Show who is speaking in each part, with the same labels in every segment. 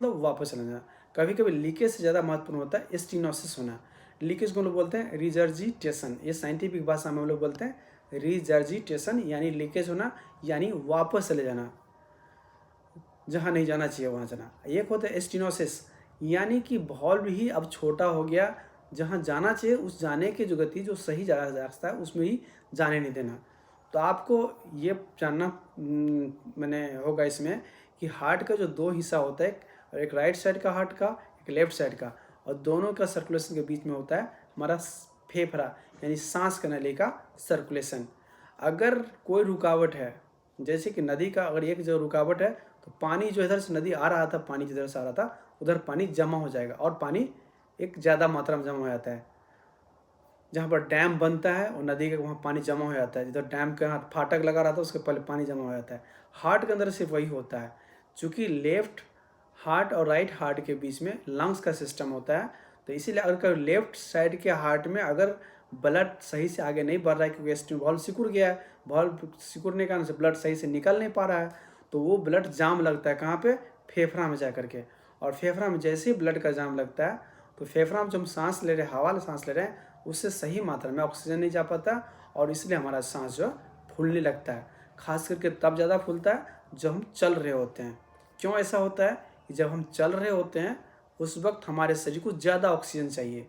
Speaker 1: मतलब वापस चला जाना। कभी कभी लीकेज से ज़्यादा महत्वपूर्ण होता है स्टीनोसिस होना। लीकेज को हम लोग बोलते हैं रिजर्जिटेशन, ये साइंटिफिक भाषा में हम लोग बोलते हैं रिजर्जिटेशन, यानी लीकेज होना, यानी वापस चले जाना, जहाँ नहीं जाना चाहिए वहाँ जाना। एक होता है स्टीनोसिस, यानी कि वॉल्व ही अब छोटा हो गया, जहाँ जाना चाहिए उस जाने की जो गति, जो सही रास्ता है उसमें ही जाने नहीं देना। तो आपको ये जानना मैंने होगा इसमें कि हार्ट का जो दो हिस्सा होता है, और एक राइट साइड का हार्ट का, एक लेफ्ट साइड का, और दोनों का सर्कुलेशन के बीच में होता है हमारा फेफड़ा, यानी सांस का नली का सर्कुलेशन। अगर कोई रुकावट है, जैसे कि नदी का अगर एक जो रुकावट है, तो पानी जो इधर से नदी आ रहा था, पानी जिधर से आ रहा था उधर पानी जमा हो जाएगा, और पानी एक ज़्यादा मात्रा में जमा हो जाता है। जहाँ पर डैम बनता है और नदी का वहाँ पानी जमा हो जाता है, जिधर डैम का फाटक लगा रहा था उसके पहले पानी जमा हो जाता है। हार्ट के अंदर सिर्फ वही होता है। चूँकि लेफ्ट हार्ट और राइट हार्ट के बीच में लंग्स का सिस्टम होता है, तो इसीलिए अगर लेफ्ट साइड के हार्ट में अगर ब्लड सही से आगे नहीं बढ़ रहा है, क्योंकि वॉल्व सिकुड़ गया है, वॉल्व सिकुड़ने के कारण से ब्लड सही से निकल नहीं पा रहा है, तो वो ब्लड जाम लगता है कहाँ पे, फेफड़ा में जा करके। और फेफड़ा में जैसे ही ब्लड का जाम लगता है, तो फेफड़ा में जो हम सांस ले रहे हैं, हवा सांस ले रहे हैं, उससे सही मात्रा में ऑक्सीजन नहीं जा पाता, और इसलिए हमारा सांस जो फूलने लगता है। खास करके तब ज़्यादा फूलता है जब हम चल रहे होते हैं। क्यों ऐसा होता है कि जब हम चल रहे होते हैं उस वक्त हमारे शरीर को ज़्यादा ऑक्सीजन चाहिए।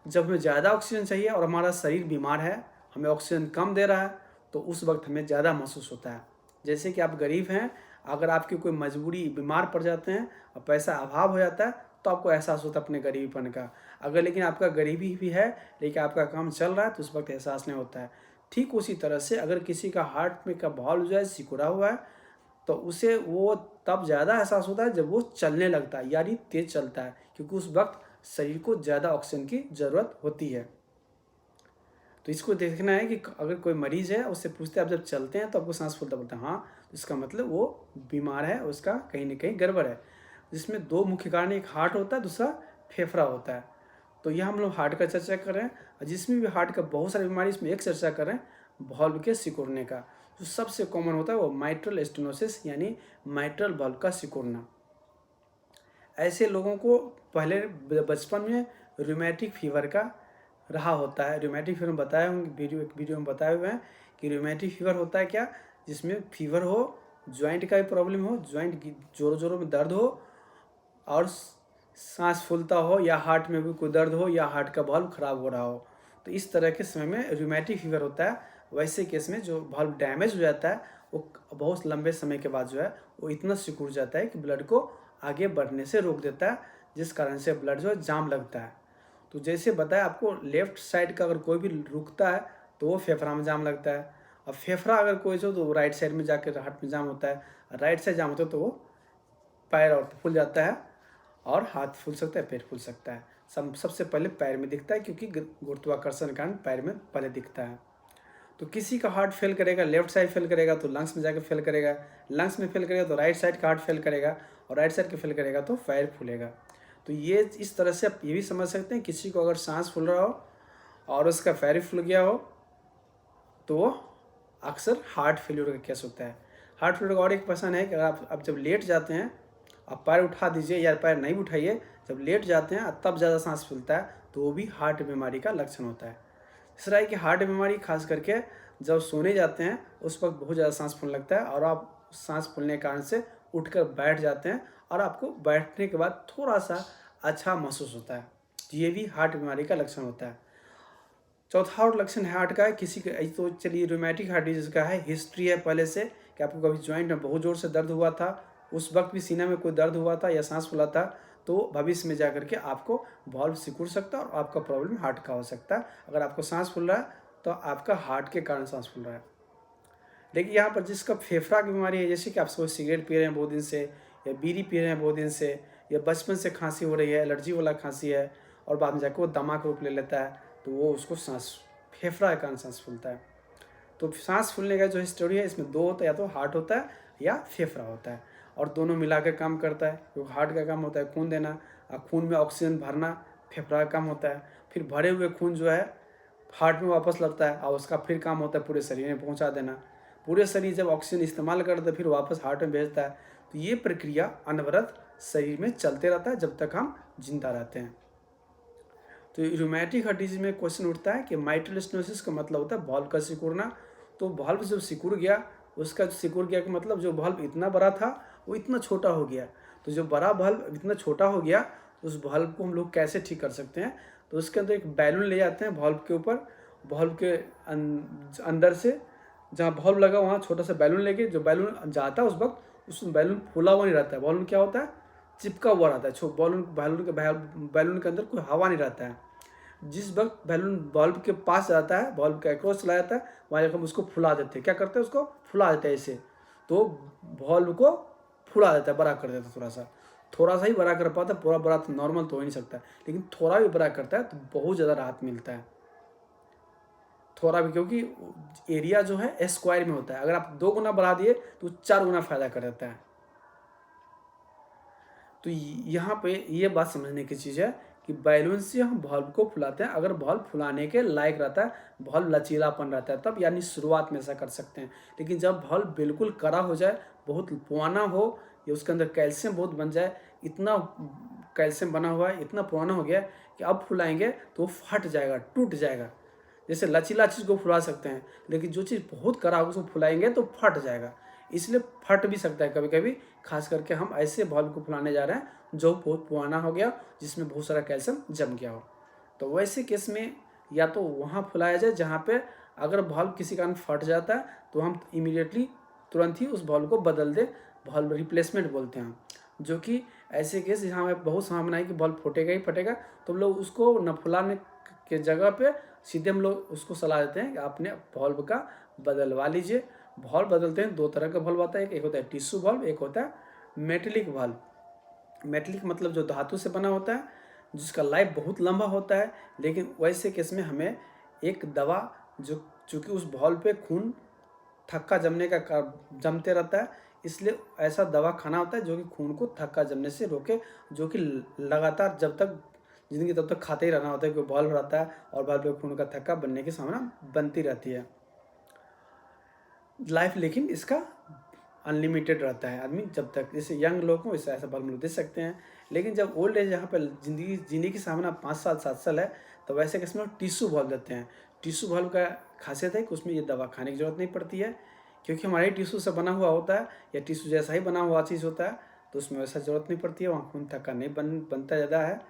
Speaker 1: जब हमें ज़्यादा ऑक्सीजन चाहिए और हमारा शरीर बीमार है, हमें ऑक्सीजन कम दे रहा है, तो उस वक्त हमें ज़्यादा महसूस होता है। जैसे कि आप गरीब हैं, अगर आपकी कोई मजबूरी, बीमार पड़ जाते हैं और पैसा अभाव हो जाता है, तो आपको एहसास होता है अपने गरीबीपन का। अगर लेकिन आपका गरीबी भी है लेकिन आपका काम चल रहा है, तो उस वक्त एहसास नहीं होता है। ठीक उसी तरह से अगर किसी का हार्ट में का बॉल जो है सिकुड़ा हुआ है, तो उसे वो तब ज़्यादा एहसास होता है जब वो चलने लगता है, यानी तेज़ चलता है, क्योंकि उस वक्त शरीर को ज़्यादा ऑक्सीजन की ज़रूरत होती है। तो इसको देखना है कि अगर कोई मरीज़ है उससे पूछते हैं आप जब चलते हैं तो आपको सांस फूलता बोलता है, हाँ, तो इसका मतलब वो बीमार है, उसका कहीं ना कहीं गड़बड़ है। जिसमें दो मुख्य कारण, एक हार्ट होता है, दूसरा फेफड़ा होता है। तो यह हम लोग हार्ट का चर्चा कर रहे हैं, और जिसमें भी हार्ट का बहुत सारी बीमारी, इसमें एक चर्चा कर रहे हैं वॉल्व के सिकुड़ने का। जो सबसे कॉमन होता है वो माइट्रल स्टेनोसिस, यानी माइट्रल वॉल्व का सिकुड़ना। ऐसे लोगों को पहले बचपन में रूमेटिक फीवर का रहा होता है। रूमेटिक फीवर में बताए होंगे, एक वीडियो में बताए हुए हैं कि रूमेटिक फीवर होता है क्या, जिसमें फीवर हो, ज्वाइंट का भी प्रॉब्लम हो, ज्वाइंट की जोरों जोरों में दर्द हो, और सांस फूलता हो, या हार्ट में भी कोई दर्द हो, या हार्ट का वाल्व खराब हो रहा हो, तो इस तरह के समय में रूमेटिक फीवर होता है। वैसे केस में जो वाल्व डैमेज हो जाता है, वो बहुत लंबे समय के बाद जो है वो इतना सिकुड़ जाता है कि ब्लड को आगे बढ़ने से रोक देता है, जिस कारण से ब्लड जो है जाम लगता है। तो जैसे बताया आपको, लेफ्ट साइड का अगर कोई भी रुकता है तो वो फेफड़ा में जाम लगता है, और फेफड़ा अगर कोई जो तो राइट साइड में जाकर हार्ट में जाम होता है, राइट साइड जाम होता है तो वो पैर और फूल जाता है, और हाथ फूल सकता है, पैर फूल सकता है। सबसे पहले पैर में दिखता है, क्योंकि गुरुत्वाकर्षण के कारण पैर में पहले दिखता है। तो किसी का हार्ट फेल करेगा, लेफ्ट साइड फेल करेगा तो लंग्स में जाकर फेल करेगा, लंग्स में फेल करेगा तो राइट साइड का हार्ट फेल करेगा, और राइट साइड का फेल करेगा तो पैर फूलेगा। तो ये इस तरह से आप ये भी समझ सकते हैं, किसी को अगर सांस फूल रहा हो और उसका पैर फूल गया हो, तो वो अक्सर हार्ट फेल्यूर का केस होता है। हार्ट फेल्यूर का और एक पहचान है कि अगर आप जब लेट जाते हैं, आप पैर उठा दीजिए या पैर नहीं उठाइए, जब लेट जाते हैं तब ज़्यादा सांस फूलता है, तो वो भी हार्ट बीमारी का लक्षण होता है। तीसरा है कि हार्ट बीमारी खास करके जब सोने जाते हैं उस वक्त बहुत ज़्यादा सांस फूलने लगता है, और आप सांस फूलने के कारण से उठकर बैठ जाते हैं, और आपको बैठने के बाद थोड़ा सा अच्छा महसूस होता है। तो ये भी हार्ट बीमारी का लक्षण होता है। चौथा और लक्षण हार्ट का है, किसी का तो चलिए रूमेटिक हार्ट डिजीज का है, हिस्ट्री है पहले से कि आपको कभी जॉइंट में बहुत ज़ोर से दर्द हुआ था, उस वक्त भी सीना में कोई दर्द हुआ था या सांस फूला था, तो भविष्य में जाकर के आपको वॉल्व सिकुड़ सकता है और आपका प्रॉब्लम हार्ट का हो सकता है। अगर आपको सांस फूल रहा है तो आपका हार्ट के कारण सांस फूल रहा है। लेकिन यहाँ पर जिसका फेफड़ा की बीमारी है, जैसे कि आप सब सिगरेट पी रहे हैं बहुत दिन से, या बीड़ी पी रहे हैं बहुत दिन से, या बचपन से खांसी हो रही है, एलर्जी वाला खांसी है, और बाद में जाकर वो दमा का रूप ले लेता है, तो वो उसको सांस, फेफड़ा के कारण सांस फूलता है। तो सांस फूलने का जो स्टोरी है, इसमें दो होता है, या तो हार्ट होता है या फेफड़ा होता है, और दोनों मिलाकर काम करता है। क्योंकि हार्ट का काम होता है खून देना, और खून में ऑक्सीजन भरना फेफड़ा का काम होता है। फिर भरे हुए खून जो है हार्ट में वापस लगता है, और उसका फिर काम होता है पूरे शरीर में पहुंचा देना। पूरे शरीर जब ऑक्सीजन इस्तेमाल करता है फिर वापस हार्ट में भेजता है, तो ये प्रक्रिया अनवरत शरीर में चलते रहता है जब तक हम जिंदा रहते हैं। तो रूमेटिक हार्ट डिजीज में क्वेश्चन उठता है कि माइट्रल स्टेनोसिस का मतलब होता है वाल्व का सिकुड़ना। तो वाल्व जब सिकुड़ गया, उसका सिकुड़ गया का मतलब जो वाल्व इतना बड़ा था वो इतना छोटा हो गया। तो जो बड़ा वाल्व इतना छोटा हो गया, उस वाल्व को हम लोग कैसे ठीक कर सकते हैं? तो उसके अंदर एक बैलून ले जाते हैं वाल्व के ऊपर, वाल्व के अंदर से जहाँ वाल्व लगा वहाँ छोटा सा बैलून लेके, जो बैलून जाता है उस वक्त उस बैलून फूला हुआ नहीं रहता है, बैलून क्या होता है, चिपका हुआ रहता है। बैलून के अंदर कोई हवा नहीं रहता है। जिस वक्त बैलून बल्ब के पास जाता है, बल्ब के अक्रॉस चला जाता है, वहाँ हम उसको फुला देते हैं। क्या करते हैं? उसको फुला देते हैं ऐसे। तो बल्ब को फुला देता है, बड़ा कर देता है थोड़ा सा ही बड़ा कर पाता है। पूरा बड़ा तो नॉर्मल तो हो नहीं सकता, लेकिन थोड़ा भी बड़ा करता है तो बहुत ज़्यादा राहत मिलता है। थोड़ा भी, क्योंकि एरिया जो है स्क्वायर में होता है। अगर आप 2 गुना बढ़ा दिए तो 4 गुना फायदा कर देता है। तो यहाँ पे ये बात समझने की चीज़ है कि बैलून से हम बल्ब को फुलाते हैं। अगर बल्ब फुलाने के लायक रहता है, बल्ब लचीलापन रहता है, तब यानी शुरुआत में ऐसा कर सकते हैं। लेकिन जब बल्ब बिल्कुल कड़ा हो जाए, बहुत पुराना हो, या उसके अंदर कैल्शियम बहुत बन जाए, इतना कैल्शियम बना हुआ है, इतना पुराना हो गया कि अब फुलाएंगे तो वो फट जाएगा, टूट जाएगा। जैसे लचीला चीज़ को फुला सकते हैं, लेकिन जो चीज़ बहुत कड़ा होगा उसको फुलाएंगे तो फट जाएगा। इसलिए फट भी सकता है कभी कभी। खास करके हम ऐसे बल्ब को फुलाने जा रहे हैं जो बहुत पुराना हो गया, जिसमें बहुत सारा कैल्शियम जम गया हो। तो वैसे केस में या तो वहाँ फुलाया जाए जहाँ पे अगर बल्ब किसी कारण फट जाता है तो हम इमीडिएटली तुरंत ही उस बल्ब को बदल दें। बल्ब रिप्लेसमेंट बोलते हैं, जो कि ऐसे केस जहाँ हमें बहुत संभावना है कि बल्ब फटेगा ही फटेगा, तो हम लोग उसको न फुलाने के जगह पे सीधे हम लोग उसको सलाह देते हैं कि आपने बल्ब का बदलवा लीजिए। बल्ब बदलते हैं, 2 तरह का बल्ब आता है, एक होता है टिश्यू बल्ब, एक होता है मेटेलिक बल्ब। मेटेलिक मतलब जो धातु से बना होता है, जिसका लाइफ बहुत लंबा होता है। लेकिन वैसे केस में हमें एक दवा, जो चूँकि उस बल्ब पे खून थक्का जमने का जमते रहता है, इसलिए ऐसा दवा खाना होता है जो कि खून को थक्का जमने से रोके, जो कि लगातार जब तक ज़िंदगी तब तक खाते ही रहना होता है, क्योंकि बल्ब रहता है और बल्ब पे खून का थक्का बनने की संभावना बनती रहती है। लाइफ लेकिन इसका अनलिमिटेड रहता है। आदमी जब तक, जैसे यंग लोग हों वैसे ऐसा बल्ब लोग दे सकते हैं, लेकिन जब ओल्ड एज यहाँ पर ज़िंदगी जीने की संभावना 5 साल 7 साल है, तो वैसे केस में टिश्यू बल्ब देते हैं। टिश्यू बल्ब का खासियत है कि उसमें ये दवा खाने की ज़रूरत नहीं पड़ती है, क्योंकि हमारे टिश्यू से बना हुआ होता है, या टिश्यू जैसा ही बना हुआ चीज़ होता है, तो उसमें वैसा ज़रूरत नहीं पड़ती है, वहाँ खून थक्का नहीं बनता ज़्यादा है।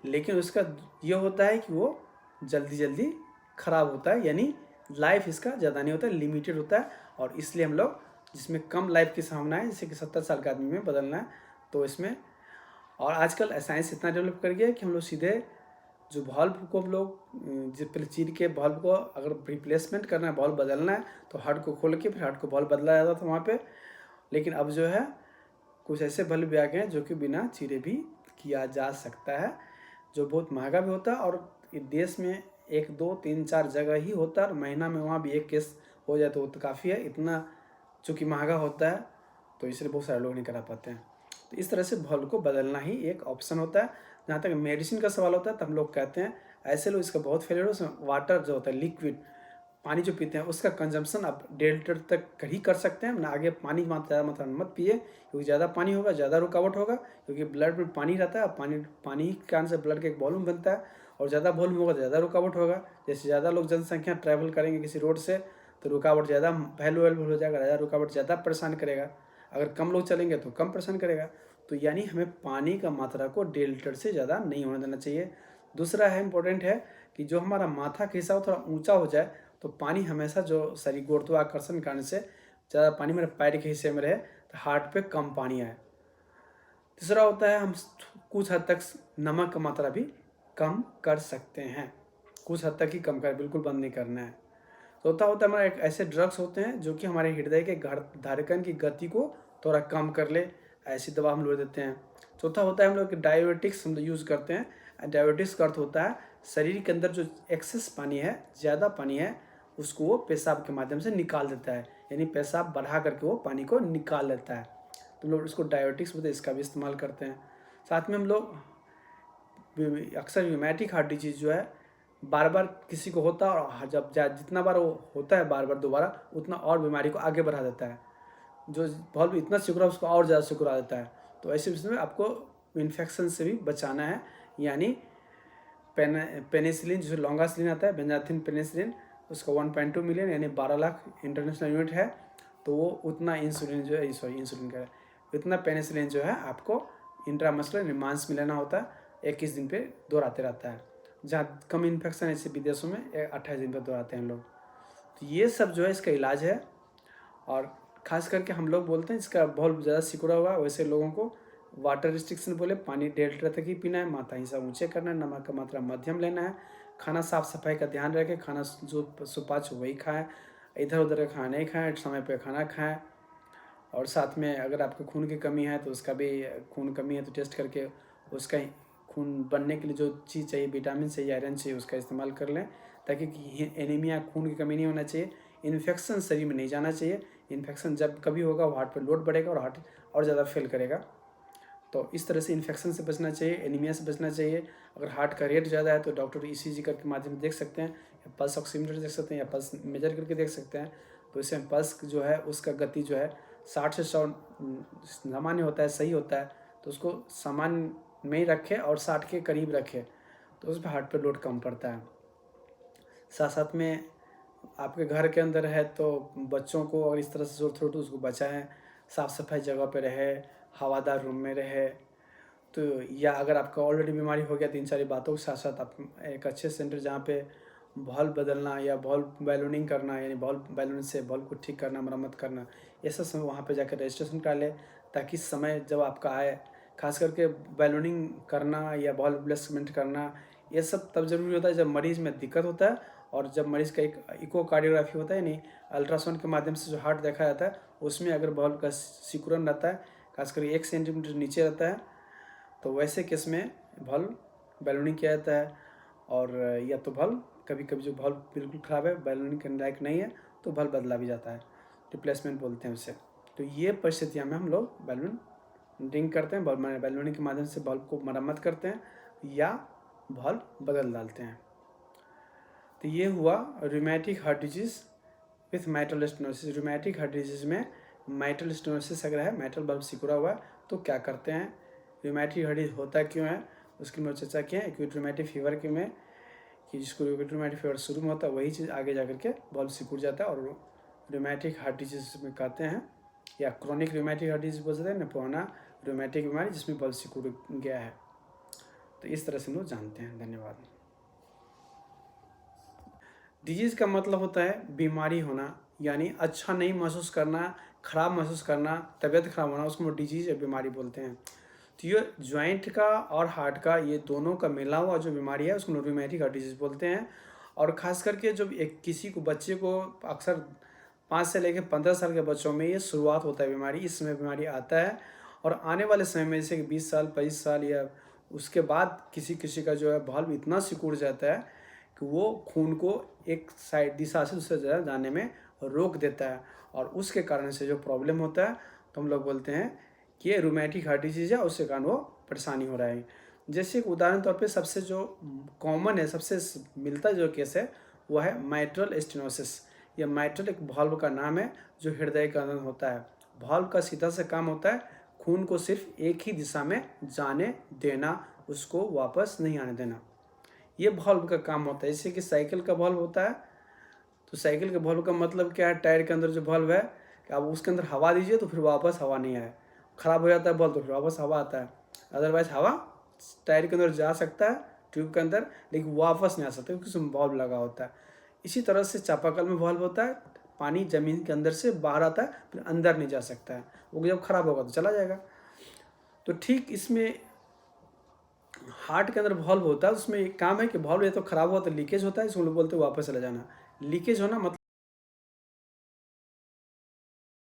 Speaker 1: लेकिन उसका ये होता है कि वो जल्दी ख़राब होता है, यानी लाइफ इसका ज़्यादा नहीं होता है, लिमिटेड होता है। और इसलिए हम लोग जिसमें कम लाइफ की संभावना है, जैसे कि 70 साल के आदमी में बदलना है, तो इसमें, और आजकल साइंस इतना डेवलप कर गया है कि हम लोग सीधे जो बल्ब को हम लोग जो पहले चीर के बल्ब को अगर रिप्लेसमेंट करना है, बल्ब बदलना है, तो हार्ट को खोल के फिर हार्ट को बल्ब बदला जाता था वहाँ पे। लेकिन अब जो है कुछ ऐसे बल्ब भी आ गए हैं जो कि बिना चीरे भी किया जा सकता है, जो बहुत महंगा भी होता है। और देश में 1 2 3 4 जगह ही होता है, और महीना में वहाँ भी एक केस हो जाए तो वो तो काफ़ी है। इतना चूँकि महंगा होता है तो इसलिए बहुत सारे लोग नहीं करा पाते हैं। तो इस तरह से बल्ब को बदलना ही एक ऑप्शन होता है। जहाँ तक मेडिसिन का सवाल होता है तो हम लोग कहते हैं ऐसे लोग इसका बहुत फेलियर हो, उसमें वाटर जो होता है, लिक्विड पानी जो पीते हैं, उसका कंजम्पशन आप 1.5 लीटर तक ही कर सकते हैं ना। आगे पानी ज़्यादा मात्रा में मत पिए, क्योंकि ज़्यादा पानी होगा ज़्यादा रुकावट होगा, क्योंकि ब्लड में पानी रहता है। पानी के कारण से ब्लड का एक वॉल्यूम बनता है, और ज़्यादा वॉल्यूम होगा ज़्यादा रुकावट होगा। जैसे ज़्यादा लोग जनसंख्या ट्रैवल करेंगे किसी रोड से, तो रुकावट ज़्यादा वैल्यूएबल हो जाएगा, ज़्यादा रुकावट ज़्यादा परेशान करेगा। अगर कम लोग चलेंगे तो कम परेशान करेगा। तो यानी हमें पानी का मात्रा को 1.5 लीटर से ज़्यादा नहीं होने देना चाहिए। दूसरा है, इम्पोर्टेंट है कि जो हमारा माथा का हिस्सा हो थोड़ा ऊंचा हो जाए, तो पानी हमेशा जो शरीर गुरुत्वाकर्षण के कारण से ज़्यादा पानी मेरे पैर के हिस्से में रहे, तो हार्ट पे कम पानी आए। तीसरा होता है हम कुछ हद तक नमक का मात्रा भी कम कर सकते हैं, कुछ हद तक ही कम कर, बिल्कुल बंद नहीं करना है। चौथा होता है हमारा एक ऐसे ड्रग्स होते हैं जो कि हमारे हृदय के धड़कन की गति को थोड़ा कम कर ले, ऐसी दवा हम लोग देते हैं। चौथा होता है हम लोग डायबिटिक्स हम यूज़ करते हैं। डायबिटिक्स का अर्थ होता है शरीर के अंदर जो एक्सेस पानी है, ज़्यादा पानी है, उसको वो पेशाब के माध्यम से निकाल देता है, यानी पेशाब बढ़ा करके वो पानी को निकाल लेता है। तो लोग इसको डायबिटिक्स बोलते हैं, इसका भी इस्तेमाल करते हैं। साथ में हम लोग अक्सर रूमेटिक हार्ट डिजीज जो है बार बार किसी को होता है, और जब जितना बार वो होता है बार बार दोबारा, उतना और बीमारी को आगे बढ़ा देता है। जो वॉल्व इतना सिकुड़ा उसको और ज़्यादा सिकुड़ा देता है। तो ऐसे में आपको इन्फेक्शन से भी बचाना है, यानी पेनिसिलिन जो लॉन्गासिलिन आता है, बेंजाथिन पेनिसिलिन, उसका 1.2 मिलियन यानी 12 लाख इंटरनेशनल यूनिट है। तो वो उतना इंसुलिन जो है, सॉरी इंसुलिन का इतना पेनिसिलिन जो है आपको इंट्रामस्कुलर मांस में लेना होता है। 21 दिन पे दोहराते रहता है। जहाँ कम इन्फेक्शन ऐसे विदेशों में 28 दिन पर दोहराते हैं लोग। तो ये सब जो है इसका इलाज है। और ख़ास करके हम लोग बोलते हैं इसका बहुत ज़्यादा सिकुड़ा हुआ, वैसे लोगों को वाटर रिस्ट्रिक्शन बोले, पानी 1.5 लीटर तक ही पीना है, माथा हिस्सा ऊँचे करना है, नमक का मात्रा मध्यम लेना है, खाना साफ़ सफाई का ध्यान रखें, खाना जो सुपाच्य वही खाएँ, इधर उधर का खाना नहीं खाएँ, समय पर खाना खाएँ। और साथ में अगर आपको खून की कमी है तो उसका भी, खून कमी है तो टेस्ट करके उसका खून बनने के लिए जो चीज़ चाहिए, विटामिन चाहिए, आयरन चाहिए, उसका इस्तेमाल कर लें, ताकि एनीमिया, खून की कमी नहीं होना चाहिए। इन्फेक्शन शरीर में नहीं जाना चाहिए। इन्फेक्शन जब कभी होगा वो हार्ट पर लोड बढ़ेगा और हार्ट और ज़्यादा फेल करेगा। तो इस तरह से इन्फेक्शन से बचना चाहिए, एनीमिया से बचना चाहिए। अगर हार्ट का रेट ज़्यादा है तो डॉक्टर ECG करके माध्यम से देख सकते हैं, या पल्स ऑक्सीमीटर देख सकते हैं, या पल्स मेजर करके देख सकते हैं। तो इससे पल्स जो है उसका गति जो है 60 से 100 सामान्य होता है, सही होता है। तो उसको सामान्य में ही रखें और 60 के करीब रखें, तो उस पर हार्ट पर लोड कम पड़ता है। साथ साथ में आपके घर के अंदर है तो बच्चों को और इस तरह से जोर थोड़ा उसको बचाएं, साफ़ सफाई जगह पे रहे, हवादार रूम में रहे। तो या अगर आपका ऑलरेडी बीमारी हो गया तो इन सारी बातों के साथ साथ आप एक अच्छे सेंटर जहाँ पे बल्ब बदलना या बल्ब बैलूनिंग करना, यानी बल्ब बैलून से बल्ब को ठीक करना, मरम्मत करना, ये सब समय वहाँ पे जाकर रजिस्ट्रेशन करा लें, ताकि समय जब आपका आए, खास करके बैलूनिंग करना या बल्ब रिप्लेसमेंट करना, ये सब तब ज़रूरी होता है जब मरीज़ में दिक्कत होता है, और जब मरीज़ का एक इकोकार्डियोग्राफी होता है, यानी अल्ट्रासाउंड के माध्यम से जो हार्ट देखा जाता है, उसमें अगर बल्ब का सिकुड़न रहता है, खासकर 1 सेंटीमीटर नीचे रहता है, तो वैसे केस में बल्ब बैलूनिंग किया जाता है। और या तो बल्ब कभी कभी जो बल्ब बिल्कुल ख़राब है, बैलूनिंग करने लायक नहीं है, तो बल्ब बदला भी जाता है, रिप्लेसमेंट बोलते हैं उसे। तो ये परिस्थितियाँ में हम लोग बैलून रिंग करते हैं, बल्ब बैलूनिंग के माध्यम से बल्ब को मरम्मत करते हैं या बल्ब बदल डालते हैं। तो ये हुआ rheumatic heart disease with mitral stenosis. Rheumatic heart disease में माइटल स्टेनोसिस अगर है, माइटल बल्ब सिकुड़ा हुआ है, तो क्या करते हैं, रूमेटिक हार्ट डिजीज होता क्यों है, उसकी मैं चर्चा किया। एक्यूट रूमेटिक फीवर के में कि जिसको एक्यूट रूमेटिक फीवर शुरू में होता है, वही चीज़ आगे जा करके बल्ब सिकुड़ जाता है और रूमेटिक हार्ट डिजीज में कहते हैं, या क्रोनिक रूमेटिक हार्ट डिजीज बोल सकते हैं, पुराना रूमेटिक बीमारी जिसमें बल्ब सिकुड़ गया है। तो इस तरह से हम लोग जानते हैं। धन्यवाद। डिजीज़ का मतलब होता है बीमारी होना, यानी अच्छा नहीं महसूस करना, ख़राब महसूस करना, तबीयत खराब होना, उसको हम डिजीज़ या बीमारी बोलते हैं। तो ये जॉइंट का और हार्ट का, ये दोनों का मिला हुआ जो बीमारी है उसको रूमेटिक हार्ट डिजीज़ बोलते हैं। और ख़ास करके जब एक किसी को, बच्चे को, अक्सर 5 से लेकर 15 साल के बच्चों में ये शुरुआत होता है बीमारी, इस समय बीमारी आता है। और आने वाले समय में जैसे कि 20 साल 25 साल या उसके बाद किसी किसी का जो है बल्ब इतना सिकुड़ जाता है कि वो खून को एक साइड दिशा से दूसरे जगह जाने में रोक देता है, और उसके कारण से जो प्रॉब्लम होता है तो हम लोग बोलते हैं कि ये रूमेटिक हार्ट डिजीज़ है, उसके कारण वो परेशानी हो रहा है। जैसे एक उदाहरण तौर पे सबसे जो कॉमन है, सबसे मिलता जो केस है वो है माइट्रल स्टेनोसिस। यह माइट्रल एक वाल्व का नाम है जो हृदय के अंदर होता है। वाल्व का सीधा से काम होता है खून को सिर्फ एक ही दिशा में जाने देना, उसको वापस नहीं आने देना। ये वाल्व का काम होता है। जैसे कि साइकिल का वाल्व होता है, तो साइकिल के वाल्व का मतलब क्या है, टायर के अंदर जो वाल्व है कि आप उसके अंदर हवा दीजिए तो फिर वापस हवा नहीं आए, ख़राब हो जाता है वाल्व तो फिर वापस हवा आता है। अदरवाइज हवा टायर के अंदर जा सकता है, ट्यूब के अंदर, लेकिन वापस नहीं आ सकता क्योंकि उसमें वाल्व लगा होता है। इसी तरह से चापाकल में वाल्व होता है, पानी ज़मीन के अंदर से बाहर आता है, फिर अंदर नहीं जा सकता है, वो जब ख़राब होगा तो चला जाएगा। तो ठीक इसमें हार्ट के अंदर वाल्व होता है, उसमें एक काम है कि वाल्व ये तो ख़राब हुआ तो लीकेज होता है, इसको लोग बोलते हैं वापस चला जाना। लीकेज होना मतलब